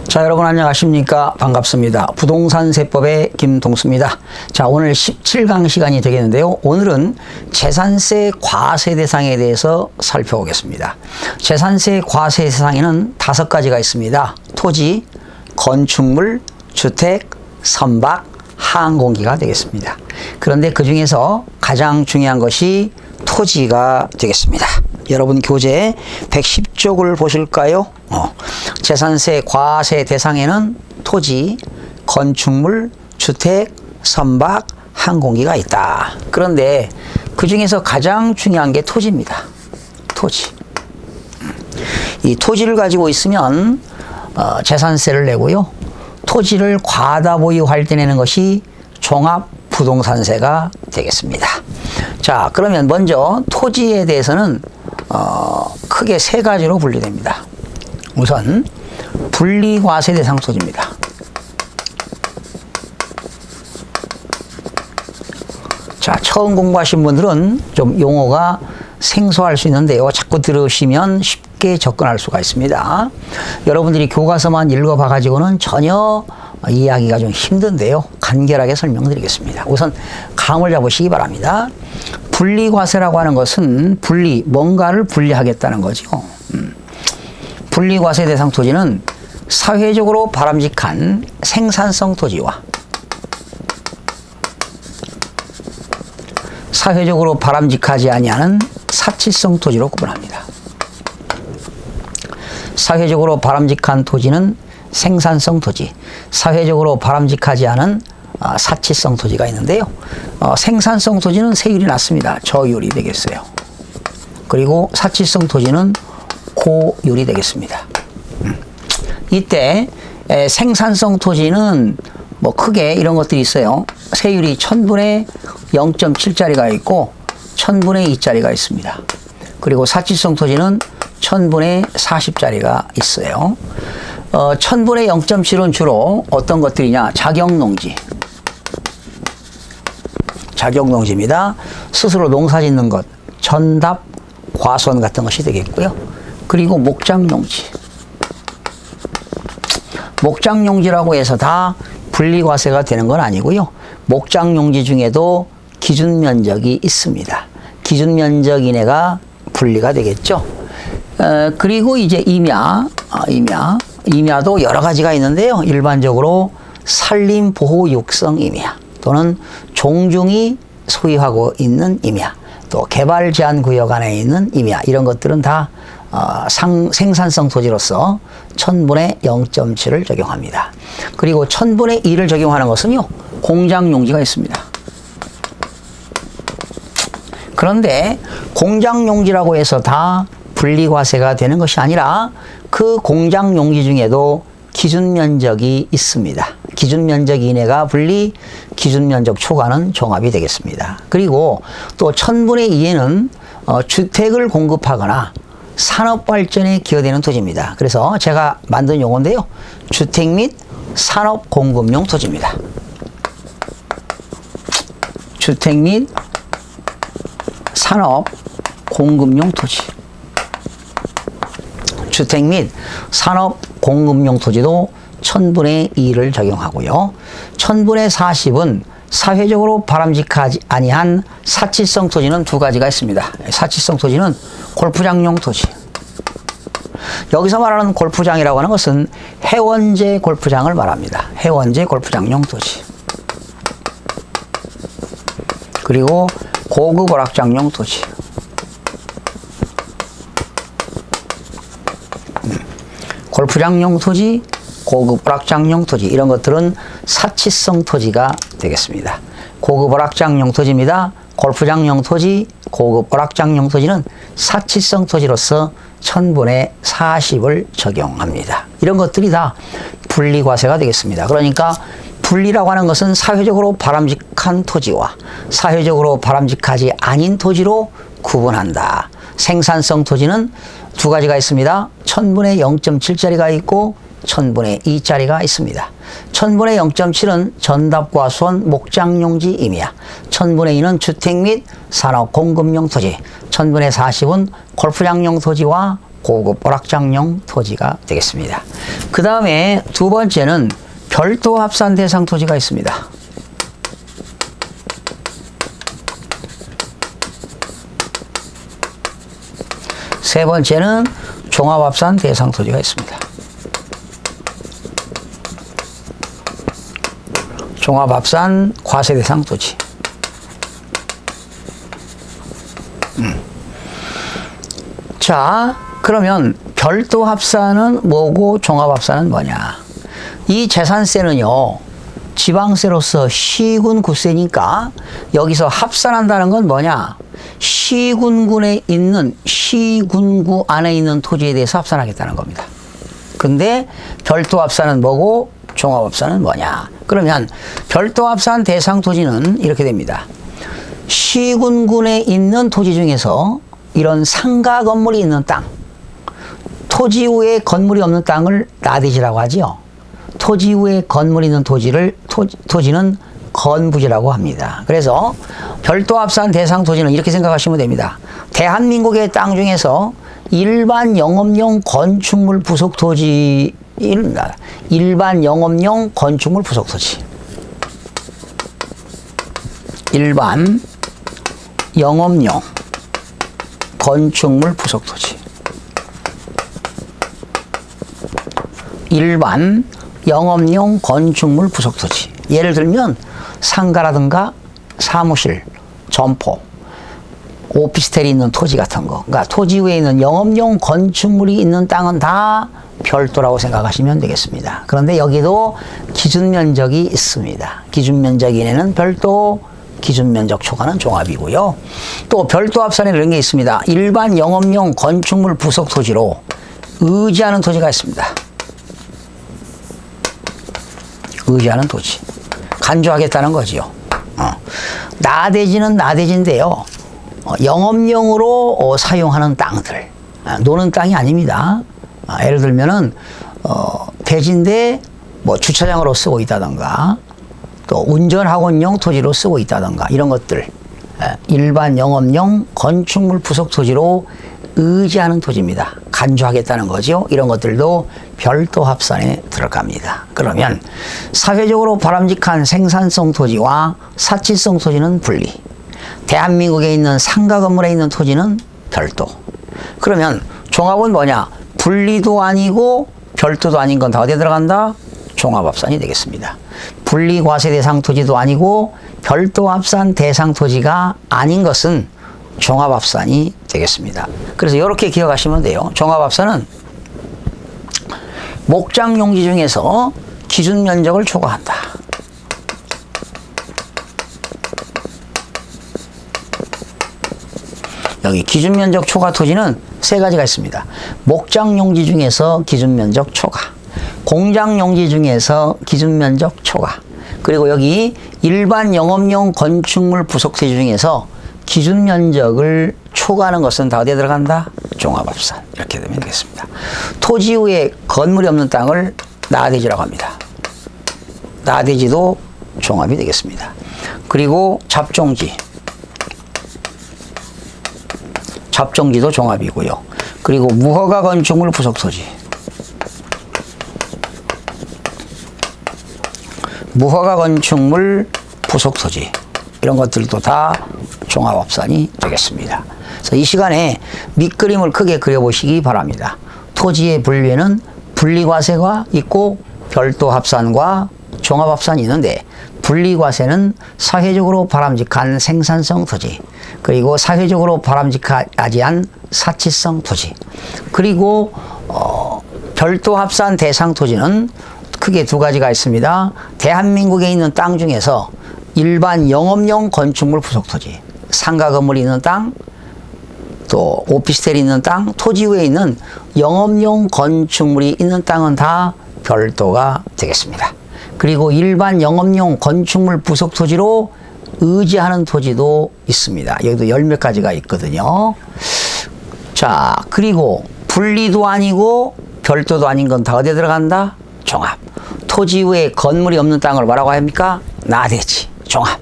자, 여러분 안녕하십니까? 반갑습니다. 부동산 세법의 김동수입니다. 자, 오늘 17강 시간이 되겠는데요. 오늘은 재산세 과세 대상에 대해서 살펴보겠습니다. 재산세 과세 대상에는 5가지가 있습니다. 토지, 건축물, 주택, 선박, 항공기가 되겠습니다. 그런데 그 중에서 가장 중요한 것이 토지가 되겠습니다. 여러분 교재 110쪽을 보실까요? 재산세 과세 대상에는 토지, 건축물, 주택, 선박, 항공기가 있다. 그런데 그 중에서 가장 중요한 게 토지입니다. 토지. 이 토지를 가지고 있으면 재산세를 내고요. 토지를 과다 보유할 때 내는 것이 종합부동산세가 되겠습니다. 자, 그러면 먼저 토지에 대해서는 크게 3가지로 분류됩니다. 우선 분리과세 대상 토지입니다. 자, 처음 공부하신 분들은 좀 용어가 생소할 수 있는데요. 자꾸 들으시면 쉽게 접근할 수가 있습니다. 여러분들이 교과서만 읽어봐 가지고는 전혀 이해하기가 좀 힘든데요. 간결하게 설명드리겠습니다. 우선 감을 잡으시기 바랍니다. 분리과세라고 하는 것은 뭔가를 분리하겠다는 거죠. 분리과세 대상 토지는 사회적으로 바람직한 생산성 토지와 사회적으로 바람직하지 아니하는 사치성 토지로 구분합니다. 사회적으로 바람직한 토지는 생산성 토지, 사회적으로 바람직하지 않은 사치성 토지가 있는데요. 생산성 토지는 세율이 낮습니다. 저율이 되겠어요. 그리고 사치성 토지는 고율이 되겠습니다. 이때 생산성 토지는 뭐 크게 이런 것들이 있어요. 세율이 1000분의 0.7짜리가 있고 1000분의 2짜리가 있습니다. 그리고 사치성 토지는 1000분의 40짜리가 있어요. 1000분의 0.7은 주로 어떤 것들이냐? 자격농지입니다. 스스로 농사 짓는 것, 전답, 과수원 같은 것이 되겠고요. 그리고 목장용지. 목장용지라고 해서 다 분리과세가 되는 건 아니고요. 목장용지 중에도 기준면적이 있습니다. 기준면적 이내가 분리가 되겠죠. 그리고 이제 임야도 여러 가지가 있는데요. 일반적으로 산림보호육성 임야 또는 종중이 소유하고 있는 임야, 또 개발제한구역 안에 있는 임야, 이런 것들은 다 생산성 토지로서 1000분의 0.7을 적용합니다. 그리고 1000분의 2를 적용하는 것은요, 공장용지가 있습니다. 그런데 공장용지라고 해서 다 분리과세가 되는 것이 아니라 그 공장용지 중에도 기준면적이 있습니다. 기준면적 이내가 분리, 기준면적 초과는 종합이 되겠습니다. 그리고 또 1000분의 2에는 주택을 공급하거나 산업발전에 기여되는 토지입니다. 그래서 제가 만든 용어인데요. 주택 및 산업공급용 토지입니다. 주택 및 산업공급용 토지. 주택 및 산업공급용 토지도 1000분의 2를 적용하고요. 1000분의 40은 사회적으로 바람직하지 아니한 사치성 토지는 2가지가 있습니다. 사치성 토지는 골프장용 토지. 여기서 말하는 골프장이라고 하는 것은 해원제 골프장을 말합니다. 해원제 골프장용 토지. 그리고 고급 오락장용 토지. 골프장용 토지, 고급 오락장용 토지, 이런 것들은 사치성 토지가 되겠습니다. 고급 오락장용 토지입니다. 골프장용 토지, 고급 오락장용 토지는 사치성 토지로서 1000분의 40을 적용합니다. 이런 것들이 다 분리과세가 되겠습니다. 그러니까 분리라고 하는 것은 사회적으로 바람직한 토지와 사회적으로 바람직하지 아닌 토지로 구분한다. 생산성 토지는 2가지가 있습니다. 1000분의 0.7짜리가 있고 1000분의 2짜리가 있습니다. 1000분의 0.7은 전답과수원 목장용지 임야, 1000분의 2는 주택 및 산업공급용 토지, 1000분의 40은 골프장용 토지와 고급 오락장용 토지가 되겠습니다. 그 다음에 두 번째는 별도 합산 대상 토지가 있습니다. 세 번째는 종합합산 대상 토지가 있습니다. 종합합산 과세 대상 토지. 자, 그러면 별도 합산은 뭐고 종합합산은 뭐냐? 이 재산세는요, 지방세로서 시군 구세니까 여기서 합산한다는 건 뭐냐? 시군군에 있는 시군구 안에 있는 토지에 대해서 합산하겠다는 겁니다. 근데 별도 합산은 뭐고 종합합산은 뭐냐? 그러면 별도 합산 대상 토지는 이렇게 됩니다. 시군군에 있는 토지 중에서 이런 상가 건물이 있는 땅, 토지 위에 건물이 없는 땅을 나대지라고 하지요. 토지 위에 건물이 있는 토지는 건부지라고 합니다. 그래서 별도 합산 대상 토지는 이렇게 생각하시면 됩니다. 대한민국의 땅 중에서 일반 영업용 건축물 부속 토지입니다. 일반 영업용 건축물 부속 토지. 일반 영업용 건축물 부속 토지. 일반 영업용 건축물 부속 토지. 예를 들면 상가라든가 사무실, 점포, 오피스텔이 있는 토지 같은 거. 그러니까 토지 위에 있는 영업용 건축물이 있는 땅은 다 별도라고 생각하시면 되겠습니다. 그런데 여기도 기준 면적이 있습니다. 기준 면적 이내는 별도, 기준 면적 초과는 종합이고요. 또 별도 합산에 이런 게 있습니다. 일반 영업용 건축물 부속 토지로 의지하는 토지가 있습니다. 의지하는 토지. 간주하겠다는 거지요. 나대지는 나대지인데요. 영업용으로 사용하는 땅들. 노는 땅이 아닙니다. 예를 들면은, 대지인데 뭐 주차장으로 쓰고 있다던가, 또 운전학원용 토지로 쓰고 있다던가, 이런 것들. 일반 영업용 건축물 부속 토지로 의지하는 토지입니다. 간주하겠다는 거죠. 이런 것들도 별도 합산에 들어갑니다. 그러면 사회적으로 바람직한 생산성 토지와 사치성 토지는 분리. 대한민국에 있는 상가 건물에 있는 토지는 별도. 그러면 종합은 뭐냐? 분리도 아니고 별도도 아닌 건 다 어디에 들어간다? 종합합산이 되겠습니다. 분리과세 대상 토지도 아니고 별도 합산 대상 토지가 아닌 것은 종합합산이 되겠습니다. 그래서 이렇게 기억하시면 돼요. 종합합산은 목장 용지 중에서 기준 면적을 초과한다. 여기 기준 면적 초과 토지는 세 가지가 있습니다. 목장 용지 중에서 기준 면적 초과, 공장 용지 중에서 기준 면적 초과, 그리고 여기 일반 영업용 건축물 부속 토지 중에서 기준 면적을 초과하는 것은 다 어디에 들어간다? 종합합산. 이렇게 되면 되겠습니다. 토지 위에 건물이 없는 땅을 나대지라고 합니다. 나대지도 종합이 되겠습니다. 그리고 잡종지. 잡종지도 종합이고요. 그리고 무허가 건축물 부속 토지. 무허가 건축물 부속 토지. 이런 것들도 다 종합합산이 되겠습니다. 그래서 이 시간에 밑그림을 크게 그려보시기 바랍니다. 토지의 분류에는 분리과세가 있고 별도 합산과 종합합산이 있는데, 분리과세는 사회적으로 바람직한 생산성 토지, 그리고 사회적으로 바람직하지 않은 사치성 토지, 그리고 별도 합산 대상 토지는 크게 두 가지가 있습니다. 대한민국에 있는 땅 중에서 일반 영업용 건축물 부속 토지, 상가 건물이 있는 땅, 또 오피스텔이 있는 땅, 토지 위에 있는 영업용 건축물이 있는 땅은 다 별도가 되겠습니다. 그리고 일반 영업용 건축물 부속 토지로 의지하는 토지도 있습니다. 여기도 열 몇 가지가 있거든요. 자, 그리고 분리도 아니고 별도도 아닌 건 다 어디에 들어간다? 종합. 토지 위에 건물이 없는 땅을 뭐라고 합니까? 나대지. 종합.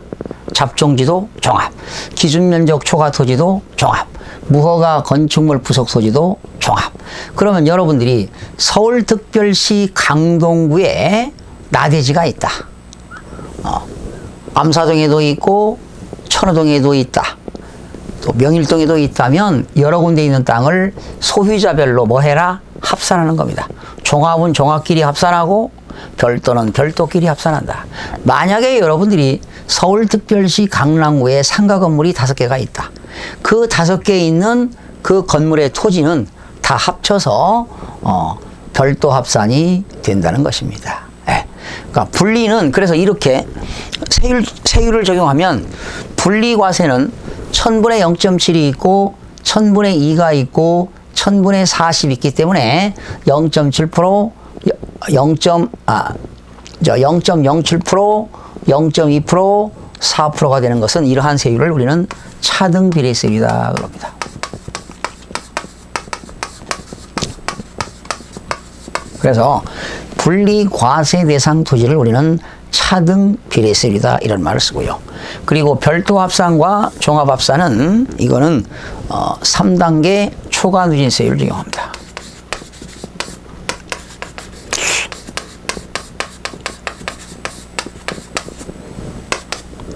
잡종지도 종합. 기준면적 초과 토지도 종합. 무허가 건축물 부속 토지도 종합. 그러면 여러분들이 서울특별시 강동구에 나대지가 있다. 암사동에도 있고 천호동에도 있다. 또 명일동에도 있다면 여러 군데 있는 땅을 소유자별로 뭐 해라? 합산하는 겁니다. 종합은 종합끼리 합산하고 별도는 별도끼리 합산한다. 만약에 여러분들이 서울특별시 강남구에 상가 건물이 5개가 있다. 그 5개 있는 그 건물의 토지는 다 합쳐서 별도 합산이 된다는 것입니다. 예. 그러니까 분리는 그래서 이렇게 세율을 적용하면 분리과세는 1000분의 0.7이 있고 1000분의 2가 있고 1000분의 40이 있기 때문에 0.7%, 0.07%, 0.2%, 4%가 되는 것은 이러한 세율을 우리는 차등 비례세율이다 그럽니다. 그래서 분리과세 대상 토지를 우리는 차등 비례세율이다 이런 말을 쓰고요. 그리고 별도 합산과 종합 합산은 이거는 3단계 초과 누진세율을 적용합니다.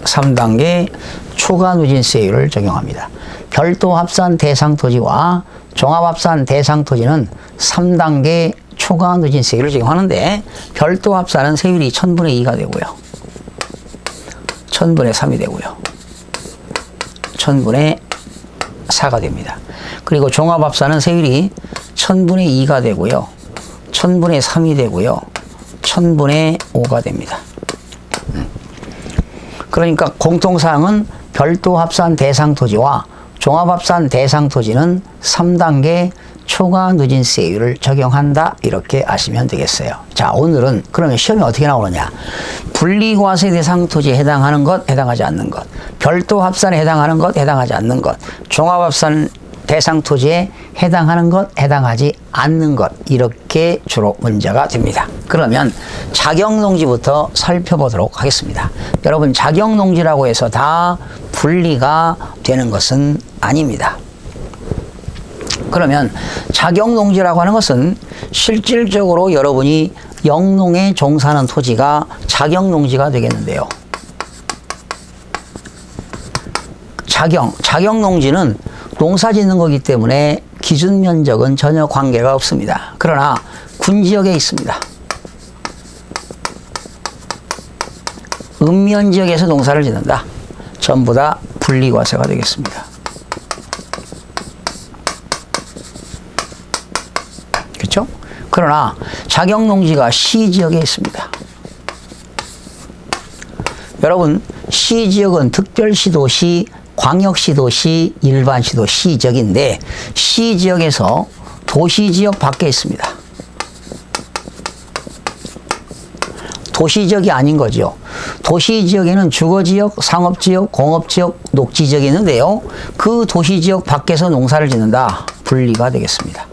3단계 초과 누진세율을 적용합니다. 별도 합산 대상 토지와 종합 합산 대상 토지는 3단계 초과 누진세율을 적용하는데 별도 합산은 세율이 1000분의 2가 되고요. 1000분의 3이 되고요. 1000분의 4가 됩니다. 그리고 종합 합산은 세율이 1000분의 2가 되고요. 1000분의 3이 되고요. 1000분의 5가 됩니다. 그러니까 공통사항은 별도 합산 대상 토지와 종합 합산 대상 토지는 3단계 초과 누진세율을 적용한다 이렇게 아시면 되겠어요. 자, 오늘은 그러면 시험이 어떻게 나오느냐. 분리과세 대상 토지에 해당하는 것, 해당하지 않는 것, 별도 합산에 해당하는 것, 해당하지 않는 것, 종합 합산 대상 토지에 해당하는 것, 해당하지 않는 것 이렇게 주로 문제가 됩니다. 그러면 자격농지부터 살펴보도록 하겠습니다. 여러분 자격농지라고 해서 다 분리가 되는 것은 아닙니다. 그러면 자격농지라고 하는 것은 실질적으로 여러분이 영농에 종사하는 토지가 자격농지가 되겠는데요. 자격농지는 농사 짓는 거기 때문에 기준 면적은 전혀 관계가 없습니다. 그러나 군지역에 있습니다. 읍면지역에서 농사를 짓는다. 전부 다 분리과세가 되겠습니다. 그렇죠? 그러나 자격농지가 시지역에 있습니다. 여러분 시지역은 특별시도시, 광역시도시, 일반시도 시지역인데 시지역에서 도시지역 밖에 있습니다. 도시지역이 아닌 거죠. 도시지역에는 주거지역, 상업지역, 공업지역, 녹지지역이 있는데요. 그 도시지역 밖에서 농사를 짓는다. 분리가 되겠습니다.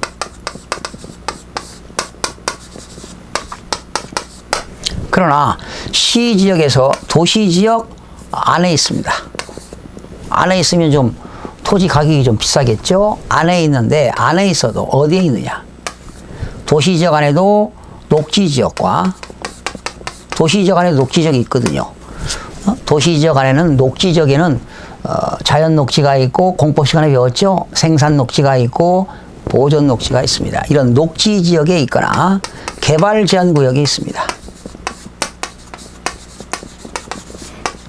그러나 시지역에서 도시지역 안에 있습니다. 안에 있으면 좀 토지 가격이 좀 비싸겠죠? 안에 있는데 안에 있어도 어디에 있느냐? 도시지역 안에도 녹지지역과 도시지역 안에도 녹지지역이 있거든요. 도시지역 안에는 녹지지역에는 자연 녹지가 있고 공법 시간에 배웠죠? 생산 녹지가 있고 보존 녹지가 있습니다. 이런 녹지지역에 있거나 개발 제한 구역에 있습니다.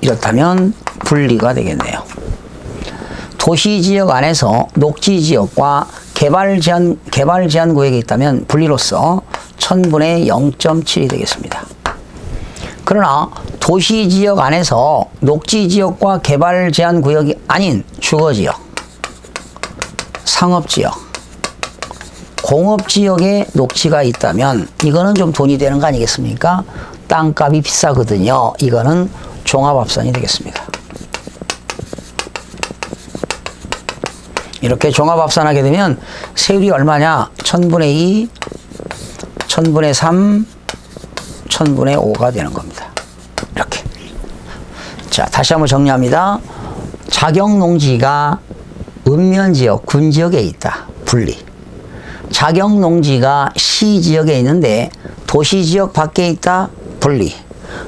이렇다면 분리가 되겠네요. 도시지역 안에서 녹지지역과 개발 제한 구역이 있다면 분리로서 1000분의 0.7이 되겠습니다. 그러나 도시지역 안에서 녹지지역과 개발 제한 구역이 아닌 주거지역, 상업지역, 공업지역에 녹지가 있다면 이거는 좀 돈이 되는 거 아니겠습니까? 땅값이 비싸거든요. 이거는 종합합산이 되겠습니다. 이렇게 종합합산하게 되면 세율이 얼마냐? 1000분의 2, 1000분의 3, 1000분의 5가 되는 겁니다. 이렇게. 자, 다시 한번 정리합니다. 자격농지가 읍면지역, 군지역에 있다. 분리. 자격농지가 시지역에 있는데 도시지역 밖에 있다? 분리.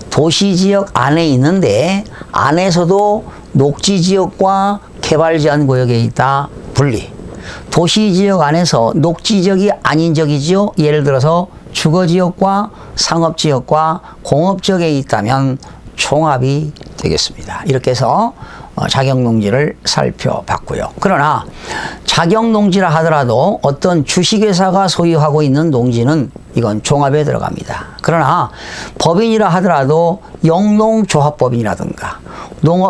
도시지역 안에 있는데 안에서도 녹지지역과 개발제한구역에 있다? 분리. 도시지역 안에서 녹지지역이 아닌 지역이죠. 예를 들어서 주거지역과 상업지역과 공업지역에 있다면 종합이 되겠습니다. 이렇게 해서 자격농지를 살펴봤고요. 그러나 자격농지라 하더라도 어떤 주식회사가 소유하고 있는 농지는 이건 종합에 들어갑니다. 그러나 법인이라 하더라도 영농조합법인이라든가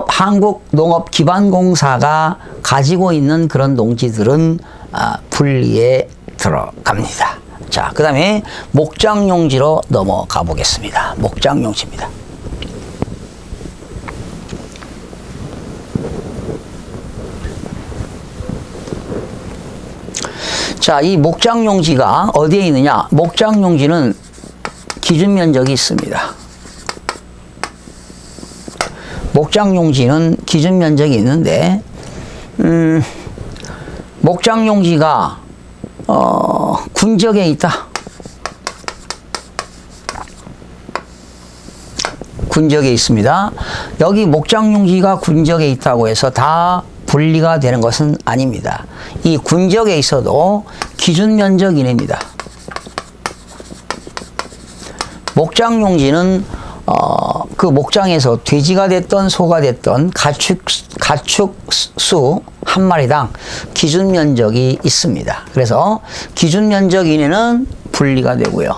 한국농업기반공사가 가지고 있는 그런 농지들은 분리에 들어갑니다. 자, 그 다음에 목장용지로 넘어가 보겠습니다. 목장용지입니다. 자, 이 목장용지가 어디에 있느냐? 목장용지는 기준면적이 있습니다. 목장용지는 기준면적이 있는데 목장용지가 군지역에 있다. 군지역에 있습니다. 여기 목장용지가 군지역에 있다고 해서 다 분리가 되는 것은 아닙니다. 이 군지역에 있어도 기준면적 이내입니다. 목장용지는 그 목장에서 돼지가 됐던 소가 됐던 가축수 한 마리당 기준면적이 있습니다. 그래서 기준면적 이내는 분리가 되고요.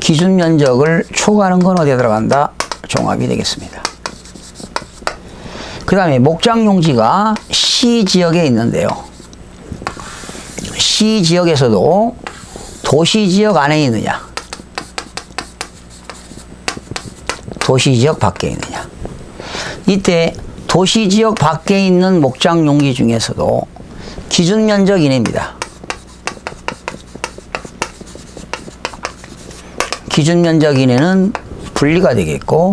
기준면적을 초과하는 건 어디에 들어간다? 종합이 되겠습니다. 그 다음에 목장용지가 시지역에 있는데요. 시지역에서도 도시지역 안에 있느냐, 도시지역 밖에 있느냐. 이때 도시지역 밖에 있는 목장용지 중에서도 기준면적 이내입니다. 기준면적 이내는 분리가 되겠고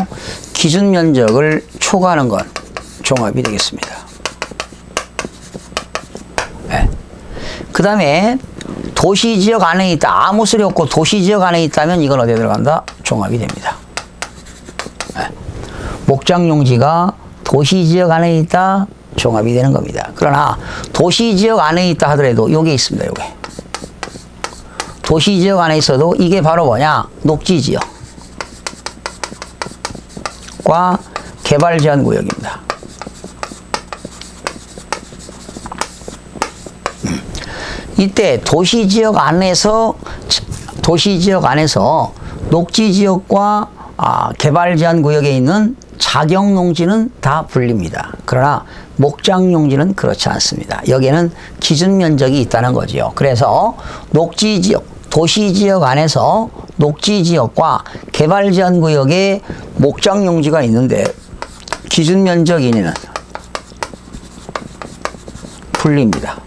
기준면적을 초과하는 건 종합이 되겠습니다. 네. 그 다음에 도시지역 안에 있다. 아무 소리 없고 도시지역 안에 있다면 이건 어디에 들어간다? 종합이 됩니다. 네. 목장용지가 도시지역 안에 있다. 종합이 되는 겁니다. 그러나 도시지역 안에 있다 하더라도 요게 있습니다. 요게. 도시지역 안에 있어도 이게 바로 뭐냐? 녹지지역과 개발제한구역입니다. 이때 도시지역 안에서 녹지지역과 개발제한구역에 있는 자격농지는 다 분리입니다. 그러나 목장용지는 그렇지 않습니다. 여기에는 기준면적이 있다는 거지요. 그래서 녹지지역, 도시지역 안에서 녹지지역과 개발제한구역에 목장용지가 있는데 기준면적 이내는 분리입니다.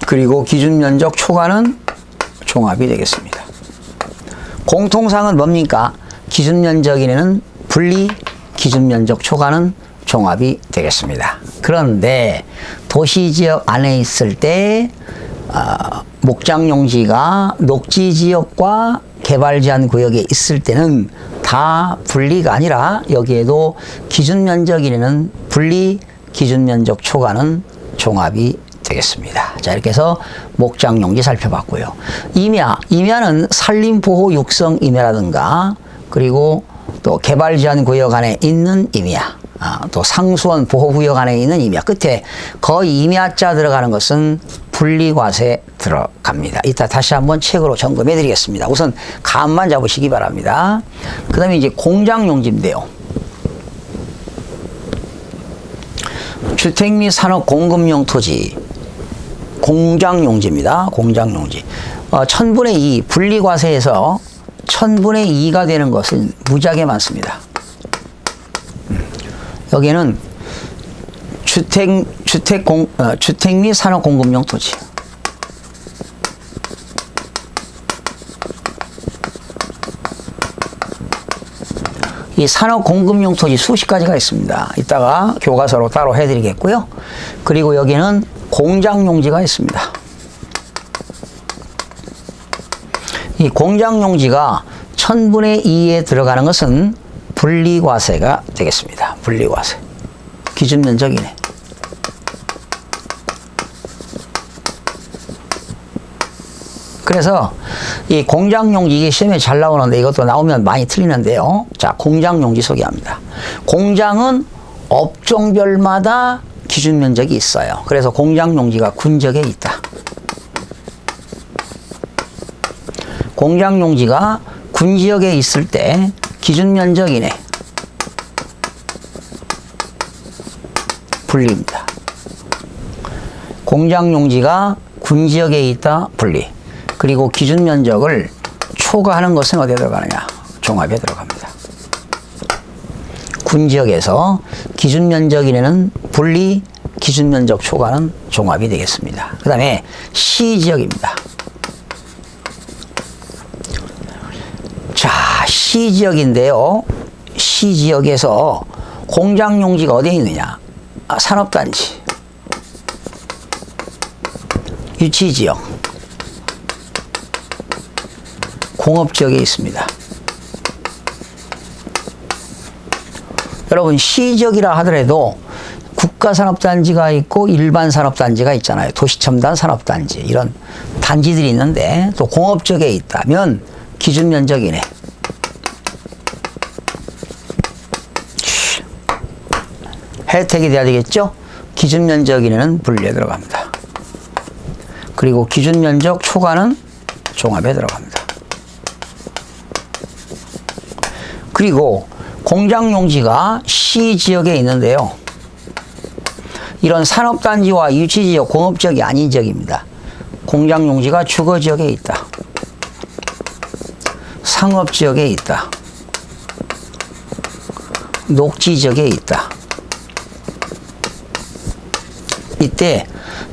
그리고 기준면적 초과는 종합이 되겠습니다. 공통상은 뭡니까? 기준면적 이내는 분리, 기준면적 초과는 종합이 되겠습니다. 그런데 도시지역 안에 있을 때 목장용지가 녹지지역과 개발제한구역에 있을 때는 다 분리가 아니라 여기에도 기준면적 이내는 분리, 기준면적 초과는 종합이 되겠습니다. 자, 이렇게 해서 목장용지 살펴봤고요. 임야는 산림보호 육성 임야라든가 그리고 또 개발제한구역 안에 있는 임야, 또 상수원 보호구역 안에 있는 임야, 끝에 거의 임야자 들어가는 것은 분리과세 들어갑니다. 이따 다시 한번 책으로 점검해 드리겠습니다. 우선 감만 잡으시기 바랍니다. 그 다음에 이제 공장용지인데요. 주택 및 산업 공급용 토지, 공장용지입니다. 공장용지. 1000분의 2 분리과세에서 1000분의 2가 되는 것은 무지하게 많습니다. 여기는 주택 및 산업 공급용 토지. 이 산업 공급용 토지 수십 가지가 있습니다. 이따가 교과서로 따로 해드리겠고요. 그리고 여기는 공장용지가 있습니다. 이 공장용지가 1000분의 2에 들어가는 것은 분리과세가 되겠습니다. 분리과세. 기준면적이네. 그래서 이 공장용지, 이게 시험에 잘 나오는데 이것도 나오면 많이 틀리는데요. 자, 공장용지 소개합니다. 공장은 업종별마다 기준면적이 있어요. 그래서 공장용지가 군적에 있다. 공장용지가 군지역에 있을 때 기준면적이네. 분리입니다. 공장용지가 군지역에 있다. 분리. 그리고 기준면적을 초과하는 것은 어디에 들어가느냐? 종합에 들어갑니다. 군지역에서 기준면적 이내는 분리, 기준면적 초과는 종합이 되겠습니다. 그 다음에 시지역입니다. 자, 시지역인데요. 시지역에서 공장용지가 어디에 있느냐? 산업단지, 유치지역, 공업지역에 있습니다. 여러분, 시지역이라 하더라도 국가산업단지가 있고 일반산업단지가 있잖아요. 도시첨단 산업단지, 이런 단지들이 있는데 또 공업지역에 있다면 기준면적이네. 혜택이 돼야 되겠죠? 기준면적 이내는 분리에 들어갑니다. 그리고 기준면적 초과는 종합에 들어갑니다. 그리고 공장용지가 시지역에 있는데요. 이런 산업단지와 유치지역, 공업지역이 아닌 지역입니다. 공장용지가 주거지역에 있다. 상업지역에 있다. 녹지지역에 있다. 이때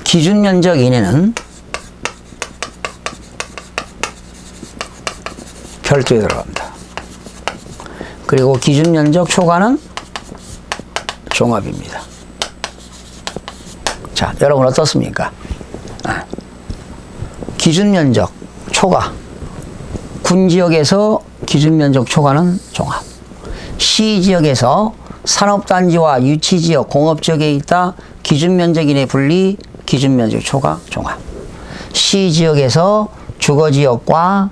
기준면적 이내는 별도에 들어갑니다. 그리고 기준면적 초과는 종합입니다. 자, 여러분 어떻습니까? 기준면적 초과. 군지역에서 기준면적 초과는 종합. 시지역에서 산업단지와 유치지역, 공업지역에 있다. 기준면적 이내 분리, 기준면적 초과, 종합. 시지역에서 주거지역과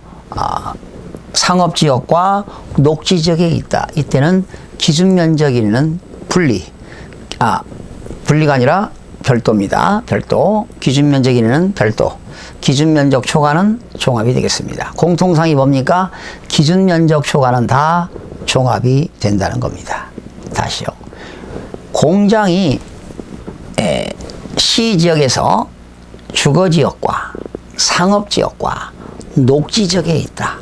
상업지역과 녹지지역에 있다. 이때는 기준면적 이내는 분리. 분리가 아니라 별도입니다. 별도. 기준면적 이내는 별도. 기준면적 초과는 종합이 되겠습니다. 공통상이 뭡니까? 기준면적 초과는 다 종합이 된다는 겁니다. 다시요. 공장이 시지역에서 주거지역과 상업지역과 녹지지역에 있다.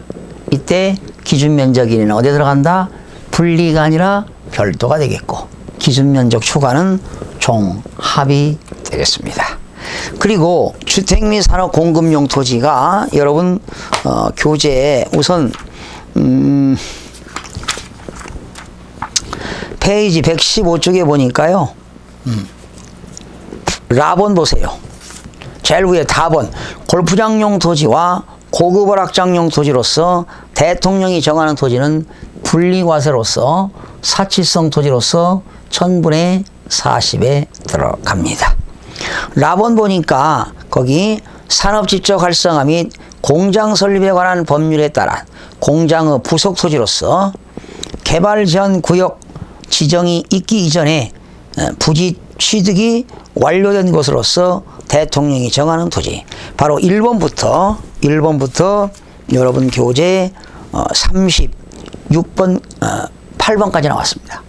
이때 기준면적 이내는 어디에 들어간다? 분리가 아니라 별도가 되겠고 기준면적 초과는 종합이 되겠습니다. 그리고 주택 및 산업 공급용 토지가 여러분 교재에 우선 페이지 115쪽에 보니까요. 라본 보세요. 제일 위에 답은 골프장용 토지와 고급 오락장용 토지로서 대통령이 정하는 토지는 분리과세로서 사치성 토지로서 1000분의 40에 들어갑니다. 라본 보니까 거기 산업집적 활성화 및 공장 설립에 관한 법률에 따라 공장의 부속 토지로서 개발 제한 구역 지정이 있기 이전에 부지 취득이 완료된 것으로서 대통령이 정하는 토지. 바로 1번부터 여러분 교재 36번, 8번까지 나왔습니다.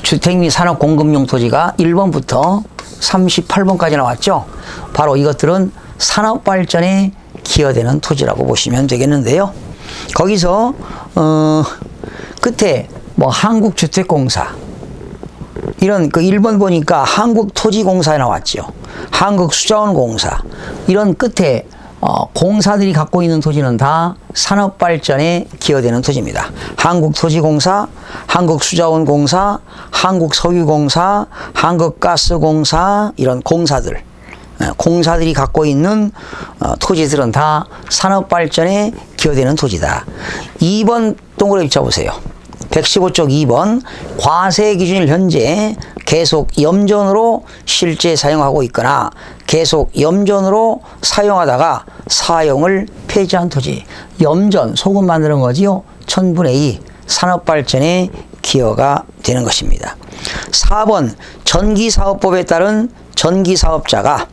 주택 및 산업 공급용 토지가 1번부터 38번까지 나왔죠. 바로 이것들은 산업 발전에 기여되는 토지라고 보시면 되겠는데요. 거기서 끝에 뭐 한국주택공사 이런 그 1번 보니까 한국토지공사에 나왔죠. 한국수자원공사 이런 끝에 공사들이 갖고 있는 토지는 다 산업 발전에 기여되는 토지입니다. 한국토지공사, 한국수자원공사, 한국석유공사, 한국가스공사 이런 공사들 공사들이 갖고 있는 토지들은 다 산업발전에 기여되는 토지다. 2번 동그라미 쳐보세요. 115쪽 2번 과세 기준일 현재 계속 염전으로 실제 사용하고 있거나 계속 염전으로 사용하다가 사용을 폐지한 토지. 염전, 소금 만드는 거지요. 1000분의 2 산업발전에 기여가 되는 것입니다. 4번 전기사업법에 따른 전기사업자가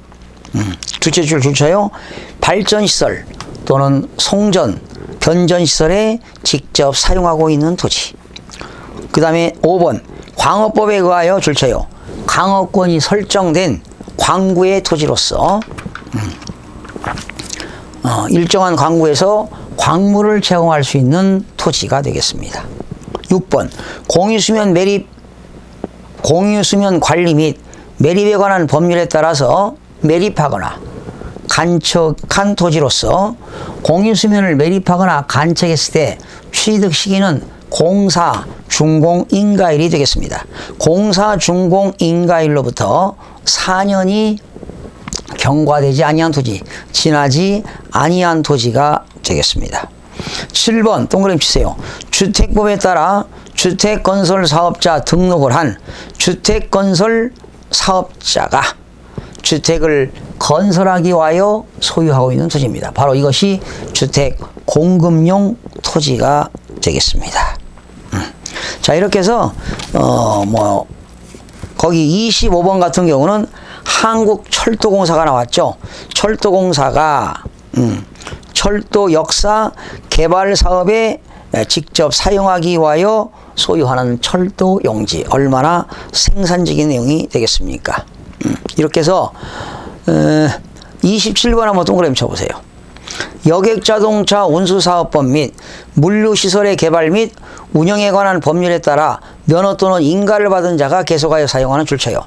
둘째 줄 줄쳐요. 발전시설 또는 송전, 변전시설에 직접 사용하고 있는 토지. 그 다음에 5번 광업법에 의하여 줄쳐요. 광업권이 설정된 광구의 토지로서 일정한 광구에서 광물을 제공할 수 있는 토지가 되겠습니다. 6번 공유수면 관리 및 매립에 관한 법률에 따라서 매립하거나 간척한 토지로서 공유수면을 매립하거나 간척했을 때 취득 시기는 공사, 준공, 인가일이 되겠습니다. 공사, 준공, 인가일로부터 4년이 경과되지 아니한 토지, 지나지 아니한 토지가 되겠습니다. 7번 동그라미 치세요. 주택법에 따라 주택건설사업자 등록을 한 주택건설사업자가 주택을 건설하기 위하여 소유하고 있는 토지입니다. 바로 이것이 주택 공급용 토지가 되겠습니다. 자, 이렇게 해서 거기 25번 같은 경우는 한국철도공사가 나왔죠. 철도공사가 철도 역사 개발 사업에 직접 사용하기 위하여 소유하는 철도 용지, 얼마나 생산적인 내용이 되겠습니까? 이렇게 해서 27번 한번 동그라미 쳐보세요. 여객자동차 운수사업법 및 물류시설의 개발 및 운영에 관한 법률에 따라 면허 또는 인가를 받은 자가 계속하여 사용하는 줄쳐요.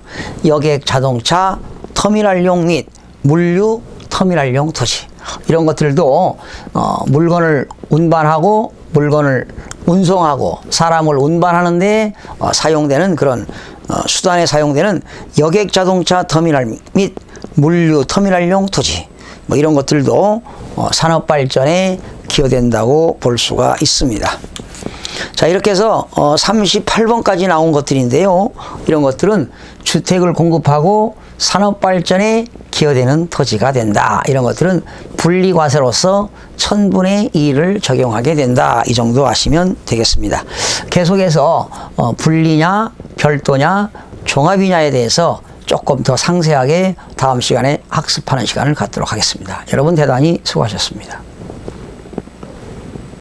여객자동차 터미널용 및 물류 터미널용 토지. 이런 것들도 물건을 운반하고 물건을 운송하고 사람을 운반하는 데 사용되는 그런 수단에 사용되는 여객자동차 터미널 및 물류 터미널용 토지, 이런 것들도 산업발전에 기여된다고 볼 수가 있습니다. 자, 이렇게 해서 38번까지 나온 것들인데요. 이런 것들은 주택을 공급하고 산업발전에 기여되는 토지가 된다. 이런 것들은 분리과세로서 1000분의 2를 적용하게 된다. 이 정도 아시면 되겠습니다. 계속해서 분리냐, 별도냐, 종합이냐에 대해서 조금 더 상세하게 다음 시간에 학습하는 시간을 갖도록 하겠습니다. 여러분 대단히 수고하셨습니다.